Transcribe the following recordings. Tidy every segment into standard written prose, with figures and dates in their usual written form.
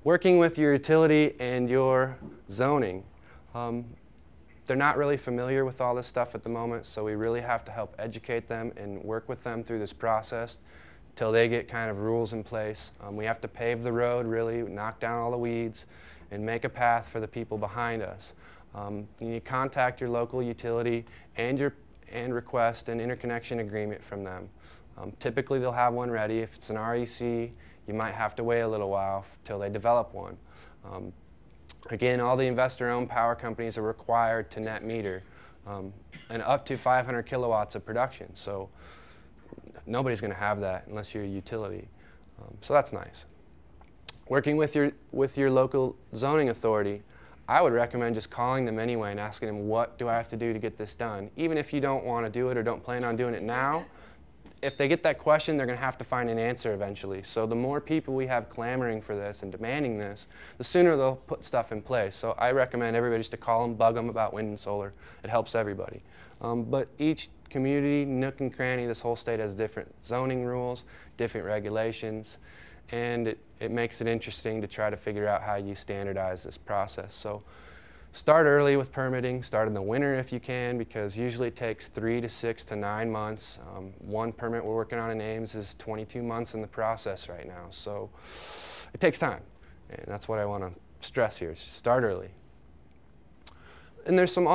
Working with your utility and your zoning, they're not really familiar with all this stuff at the moment, so we really have to help educate them and work with them through this process till they get kind of rules in place. We have to pave the road, really, knock down all the weeds, and make a path for the people behind us. You contact your local utility and request an interconnection agreement from them. Typically they'll have one ready. If it's an REC, you might have to wait a little while till they develop one. Again, all the investor-owned power companies are required to net meter and up to 500 kilowatts of production. So nobody's going to have that unless you're a utility. So that's nice. Working with your local zoning authority, I would recommend just calling them anyway and asking them, what do I have to do to get this done? Even if you don't want to do it or don't plan on doing it now, if they get that question, they're going to have to find an answer eventually. So the more people we have clamoring for this and demanding this, the sooner they'll put stuff in place. So I recommend everybody just to call them, bug them about wind and solar. It helps everybody. But each community, nook and cranny, this whole state has different zoning rules, different regulations, and it makes it interesting to try to figure out how you standardize this process. So start early with permitting, start in the winter if you can, because usually it takes 3 to 6 to 9 months. One permit we're working on in Ames is 22 months in the process right now. So it takes time, and that's what I want to stress here, is start early. And there's some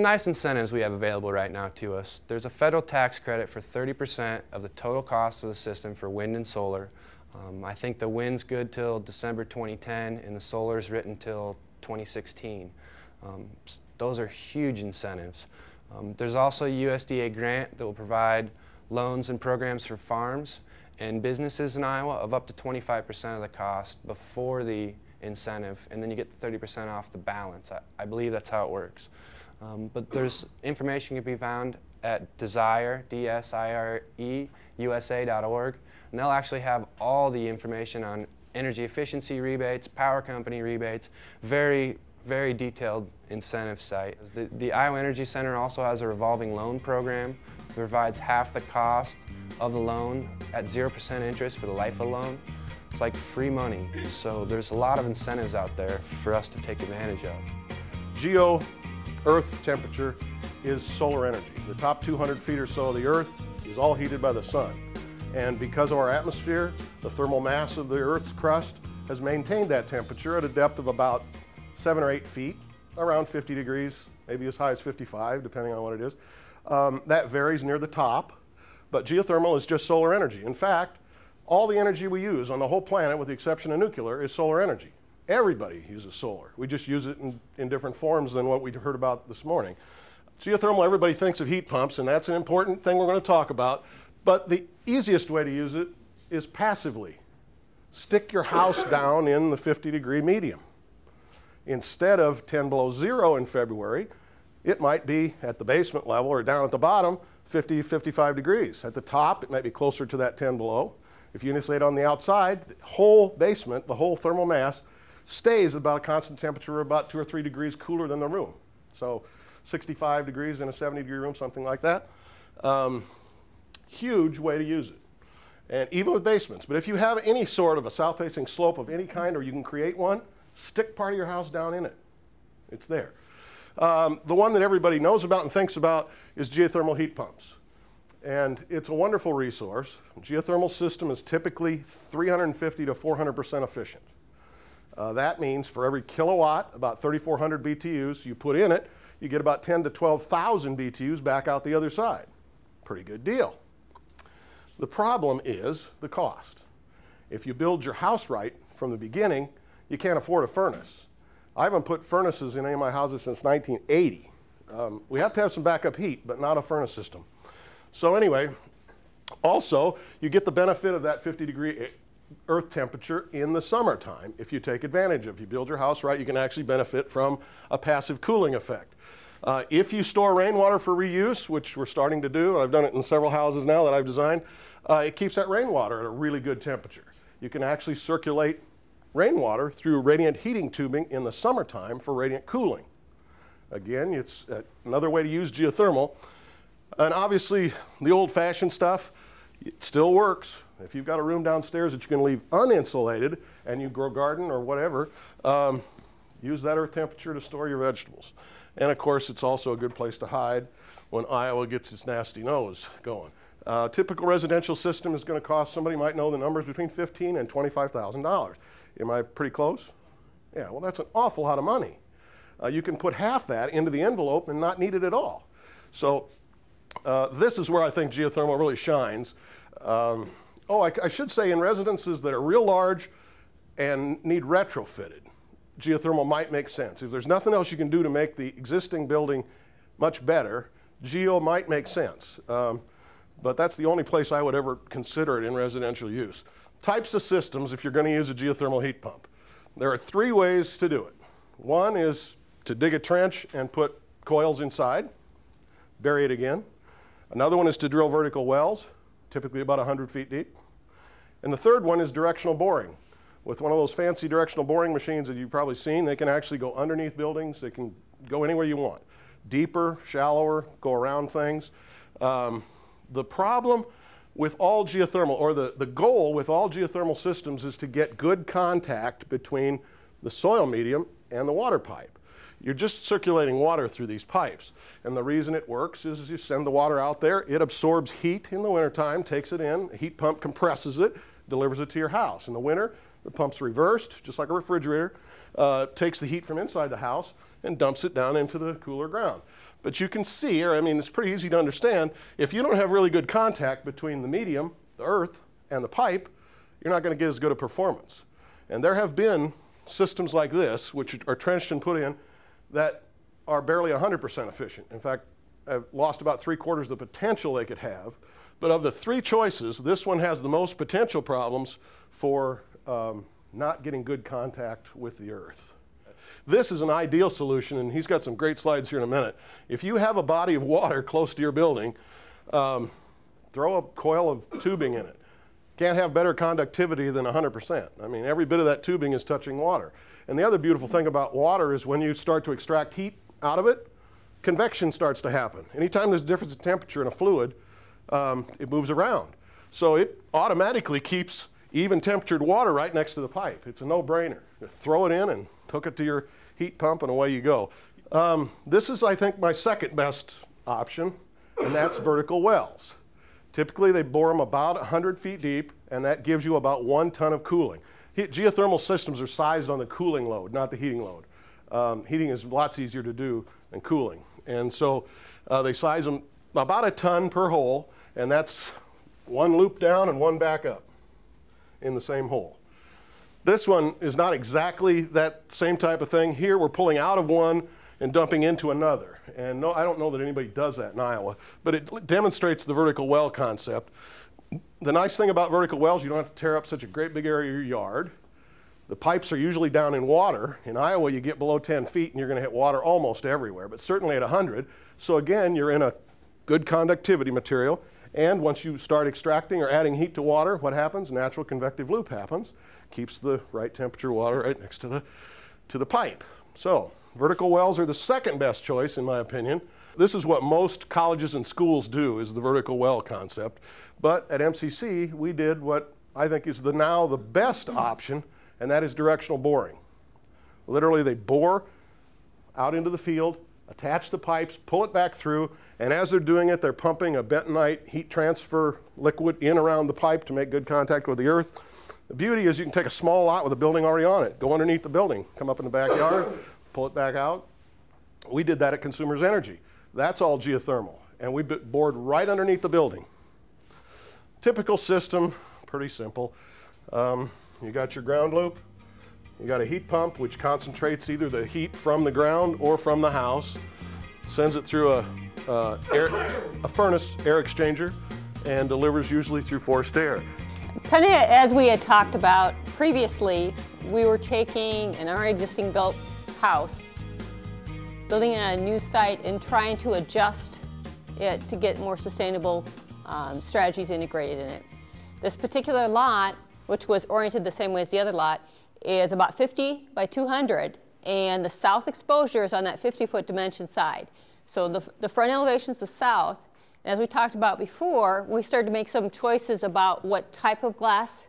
nice incentives we have available right now to us. There's a federal tax credit for 30% of the total cost of the system for wind and solar. I think the wind's good till December 2010 and the solar's written till 2016. Those are huge incentives. There's also a USDA grant that will provide loans and programs for farms and businesses in Iowa of up to 25% of the cost before the incentive, and then you get 30% off the balance. I believe that's how it works. But there's information can be found at Desire, D-S-I-R-E, USA.org, and they'll actually have all the information on energy efficiency rebates, power company rebates, very detailed incentive site. The Iowa Energy Center also has a revolving loan program. It provides half the cost of the loan at 0% interest for the life of the loan. It's like free money. So there's a lot of incentives out there for us to take advantage of. Geo Earth temperature is solar energy. The top 200 feet or so of the Earth is all heated by the sun. And because of our atmosphere, the thermal mass of the Earth's crust has maintained that temperature at a depth of about 7 or 8 feet, around 50 degrees, maybe as high as 55, depending on what it is. That varies near the top, but geothermal is just solar energy. In fact, all the energy we use on the whole planet, with the exception of nuclear, is solar energy. Everybody uses solar. We just use it in different forms than what we heard about this morning. Geothermal, everybody thinks of heat pumps, and that's an important thing we're going to talk about. But the easiest way to use it is passively. Stick your house down in the 50-degree medium. Instead of 10 below zero in February, it might be at the basement level or down at the bottom, 50, 55 degrees. At the top, it might be closer to that 10 below. If you insulate on the outside, the whole basement, the whole thermal mass, stays about a constant temperature of about 2 or 3 degrees cooler than the room. So 65 degrees in a 70-degree room, something like that. Huge way to use it. And even with basements. But if you have any sort of a south-facing slope of any kind, or you can create one, stick part of your house down in it. It's there. The one that everybody knows about and thinks about is geothermal heat pumps. And it's a wonderful resource. A geothermal system is typically 350 to 400% efficient. That means for every kilowatt, about 3,400 BTUs you put in it, you get about 10 to 12,000 BTUs back out the other side. Pretty good deal. The problem is the cost. If you build your house right from the beginning, you can't afford a furnace. I haven't put furnaces in any of my houses since 1980. We have to have some backup heat, but not a furnace system. So anyway, also, you get the benefit of that 50-degree earth temperature in the summertime if you take advantage of it. If you build your house right, you can actually benefit from a passive cooling effect. If you store rainwater for reuse, which we're starting to do, I've done it in several houses now that I've designed, it keeps that rainwater at a really good temperature. You can actually circulate rainwater through radiant heating tubing in the summertime for radiant cooling. Again, it's another way to use geothermal. And obviously, the old-fashioned stuff, it still works. If you've got a room downstairs that you can leave uninsulated and you grow garden or whatever, use that earth temperature to store your vegetables. And of course, it's also a good place to hide when Iowa gets its nasty nose going. Typical residential system is going to cost, somebody might know the numbers, between $15,000 and $25,000. Am I pretty close? Yeah, well, that's an awful lot of money. You can put half that into the envelope and not need it at all. So this is where I think geothermal really shines. I should say in residences that are real large and need retrofitted, geothermal might make sense. If there's nothing else you can do to make the existing building much better, geo might make sense. But that's the only place I would ever consider it in residential use. Types of systems if you're going to use a geothermal heat pump. There are 3 ways to do it. One is to dig a trench and put coils inside, bury it again. Another one is to drill vertical wells, typically about 100 feet deep. And the third one is directional boring. With one of those fancy directional boring machines that you've probably seen, they can actually go underneath buildings. They can go anywhere you want. Deeper, shallower, go around things. The problem with all geothermal, or the goal with all geothermal systems, is to get good contact between the soil medium and the water pipe. You're just circulating water through these pipes. And the reason it works is you send the water out there, it absorbs heat in the wintertime, takes it in, a heat pump compresses it, delivers it to your house. In the winter, the pump's reversed, just like a refrigerator, takes the heat from inside the house and dumps it down into the cooler ground. But you can see, or I mean, it's pretty easy to understand, if you don't have really good contact between the medium, the earth, and the pipe, you're not going to get as good a performance. And there have been systems like this, which are trenched and put in, that are barely 100% efficient. In fact, have lost about 3/4 the potential they could have. But of the 3 choices, this one has the most potential problems for not getting good contact with the earth. This is an ideal solution, and he's got some great slides here in a minute. If you have a body of water close to your building, throw a coil of tubing in it. Can't have better conductivity than 100%. I mean, every bit of that tubing is touching water. And the other beautiful thing about water is when you start to extract heat out of it, convection starts to happen. Anytime there's a difference in temperature in a fluid, it moves around. So it automatically keeps even temperatured water right next to the pipe. It's a no-brainer. You throw it in and hook it to your heat pump and away you go. This is, I think, my second best option, and that's vertical wells. Typically, they bore them about 100 feet deep, and that gives you about 1 ton of cooling. Geothermal systems are sized on the cooling load, not the heating load. Heating is lots easier to do than cooling. And so they size them about 1 ton per hole, and that's 1 loop down and 1 back up in the same hole. This one is not exactly that same type of thing. Here we're pulling out of one and dumping into another. And no, I don't know that anybody does that in Iowa, but it demonstrates the vertical well concept. The nice thing about vertical wells, you don't have to tear up such a great big area of your yard. The pipes are usually down in water. In Iowa, you get below 10 feet and you're going to hit water almost everywhere, but certainly at 100. So again, you're in a good conductivity material. And once you start extracting or adding heat to water, what happens? Natural convective loop happens. Keeps the right temperature water right next to the pipe. So vertical wells are the second best choice, in my opinion. This is what most colleges and schools do, is the vertical well concept. But at MCC, we did what I think is now the best option, and that is directional boring. Literally, they bore out into the field, attach the pipes, pull it back through, and as they're doing it, they're pumping a bentonite heat transfer liquid in around the pipe to make good contact with the earth. The beauty is you can take a small lot with a building already on it, go underneath the building, come up in the backyard, pull it back out. We did that at Consumers Energy. That's all geothermal, and we bored right underneath the building. Typical system, pretty simple. You got your ground loop, you got a heat pump which concentrates either the heat from the ground or from the house, sends it through a furnace air exchanger, and delivers usually through forced air. Kind of as we had talked about previously, we were taking an already existing built house, building it on a new site, and trying to adjust it to get more sustainable strategies integrated in it. This particular lot, which was oriented the same way as the other lot, is about 50 by 200, and the south exposure is on that 50-foot dimension side. So the front elevation is the south, As we talked about before, we started to make some choices about what type of glass,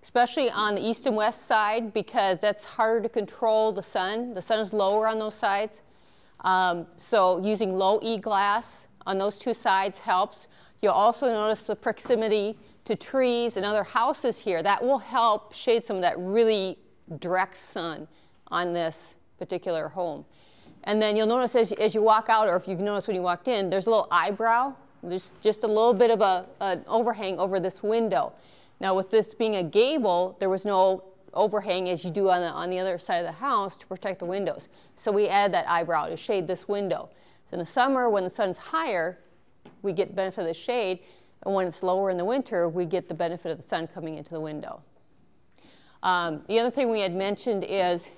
especially on the east and west side, because that's harder to control the sun. The sun is lower on those sides. So using low E glass on those two sides helps. You'll also notice the proximity to trees and other houses here. That will help shade some of that really direct sun on this particular home. And then you'll notice as you walk out, or if you notice when you walked in, there's a little eyebrow. There's just a little bit of an overhang over this window. Now with this being a gable, there was no overhang as you do on the other side of the house to protect the windows. So we add that eyebrow to shade this window. So in the summer, when the sun's higher, we get the benefit of the shade. And when it's lower in the winter, we get the benefit of the sun coming into the window. The other thing we had mentioned is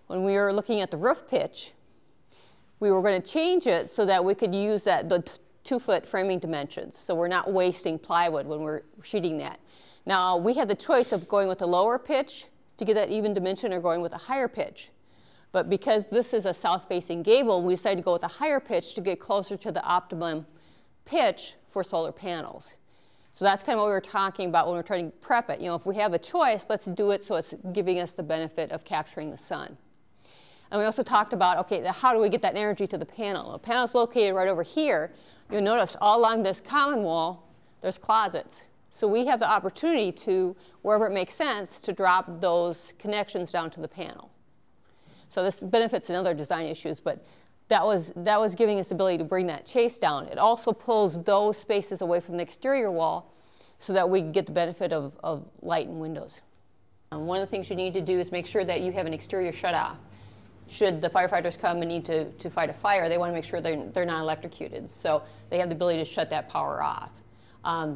when we were looking at the roof pitch, we were going to change it so that we could use the 2-foot framing dimensions. So we're not wasting plywood when we're sheeting that. Now, we had the choice of going with a lower pitch to get that even dimension or going with a higher pitch. But because this is a south-facing gable, we decided to go with a higher pitch to get closer to the optimum pitch for solar panels. So that's kind of what we were talking about when we were trying to prep it. You know, if we have a choice, let's do it so it's giving us the benefit of capturing the sun. And we also talked about, okay, how do we get that energy to the panel? The panel is located right over here. You'll notice all along this common wall, there's closets. So we have the opportunity to, wherever it makes sense, to drop those connections down to the panel. So this benefits in other design issues, but that was giving us the ability to bring that chase down. It also pulls those spaces away from the exterior wall so that we can get the benefit of light and windows. One of the things you need to do is make sure that you have an exterior shut-off. Should the firefighters come and need to fight a fire, they want to make sure they're not electrocuted. So they have the ability to shut that power off.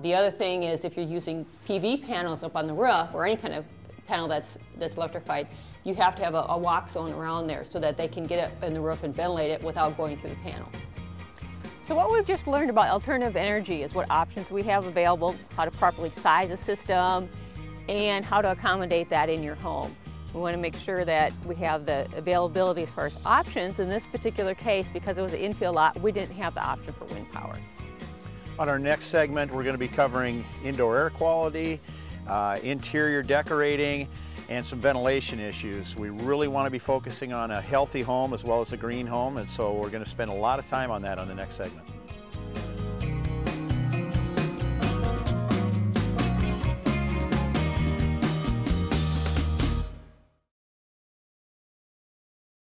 The other thing is if you're using PV panels up on the roof or any kind of panel that's electrified, you have to have a walk zone around there so that they can get it in the roof and ventilate it without going through the panel. So what we've just learned about alternative energy is what options we have available, how to properly size a system, and how to accommodate that in your home. We want to make sure that we have the availability as far as options. In this particular case, because it was an infill lot, we didn't have the option for wind power. On our next segment, we're going to be covering indoor air quality, interior decorating, and some ventilation issues. We really want to be focusing on a healthy home as well as a green home, and so we're going to spend a lot of time on that on the next segment.